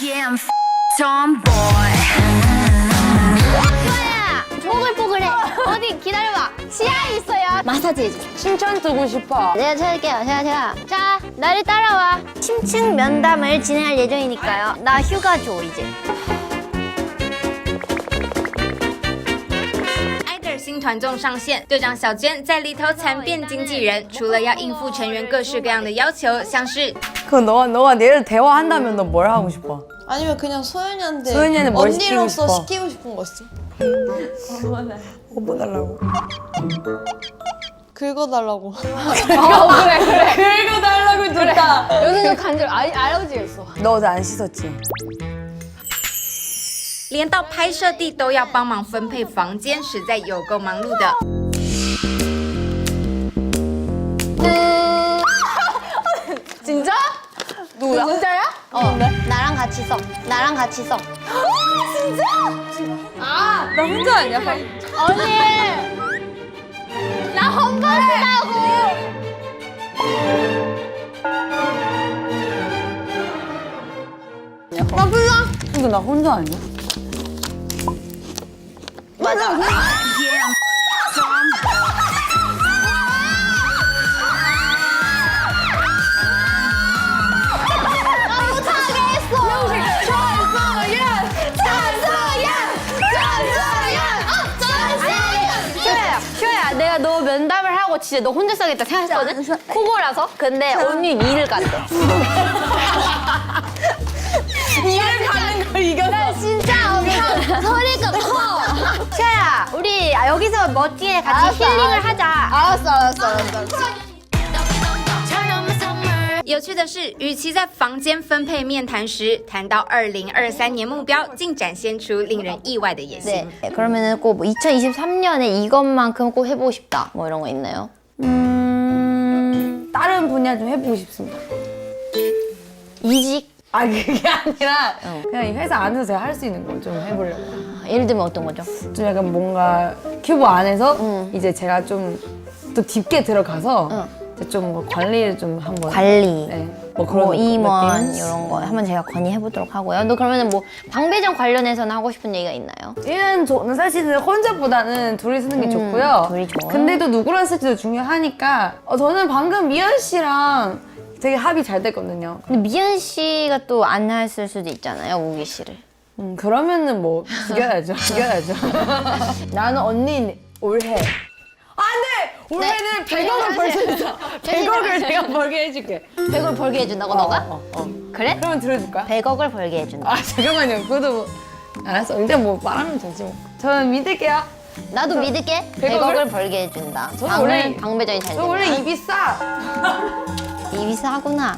Yeah, I'm tomboy. 수아야 뽀글뽀글해. 어디 기다려봐. 치아 있어요. 마사지 해줘. 칭찬 듣고 싶어. 내가 찾을게요. 제가. 자, 나를 따라와. 심층 면담을 진행할 예정이니까요. 나 휴가 줘 이제. 新团综上线，队长小娟在里头惨变经纪人，除了要应付成员各式各样的要求，像是 그 너가 얘를 대화한다면 너 뭘 하고 싶어? 아니면 그냥 소연이한테 소연이한테 뭘 시키고 언니로서 싶어? 시키고 싶은 거 있어? 뭐 달라고? 긁어달라고. 긁어달라고 좋다. 有那个感觉알아지겠어. 너 어제 안 씻었지? 连到拍摄地都要帮忙分配房间，实在有够忙碌的。 진짜? 누구야? 진짜야? 나랑 같이 써. 나랑 같이 써. 나 혼자 아니야? 언니! 나 험버스라고! 나 몰라. 근데 나 혼자 아니야? 맞아. Yeah, I'm tomboy. 못하게 했어! 슈아야, 내가 너 면담을 하고 진짜 너 혼자 써야겠다 생각했거든? 코고라서? 근데 언니 이를 간대. 이해를 가는 걸 이겨서. 나 진짜 엄청 소리가 커. 슈아야, 우리 여기서 멋지게 같이 힐링을 하자. 알았어. 有趣的是，与其在房间分配面谈时谈到2023年目标，竟展现出令人意外的野心。 네, 그러면은 꼭 2023년에 이것만큼 꼭 해보고 싶다. 뭐 이런 거 있나요? 다른 분야 좀 해보고 싶습니다. 이직? 아 그게 아니라 그냥 이 회사 안에서 제가 할 수 있는 거 좀 해보려고. 예를 들면 어떤 거죠? 좀 약간 뭔가 큐브 안에서 이제 제가 좀 또 딥게 들어가서 이제 좀 뭐 관리를 좀 한번. 관리. 네. 뭐 그런 뭐 임원 느낌? 이런 거 한번 제가 건의해보도록 하고요. 너 그러면은 뭐 방배정 관련해서는 하고 싶은 얘기가 있나요? 저는 사실은 혼자보다는 둘이 쓰는 게 좋고요. 둘이 좋아요? 근데 또 누구랑 쓸지도 중요하니까 저는 방금 미연 씨랑 되게 합이 잘 됐거든요. 근데 미연 씨가 또 안 했을 수도 있잖아요, 우기 씨를. 그러면은 뭐 죽여야죠. 죽여야죠. 나는 언니 올해. 안 돼! 올해는 100억을 벌 수 있어. 100억을 내가 벌게 해줄게. 100을 벌게 해준다고 너가? 그래? 그러면 들어줄까? 100억을 벌게 해준다. 아 잠깐만요. 그것도 뭐 알았어. 일단 뭐 말하면 되지 뭐. 저는 믿을게요. 나도 믿을게. 100억을? 100억을 벌게 해준다. 저는 원래 방배정이 잘 저 되면. 원래 입이 싸. 입이 싸구나.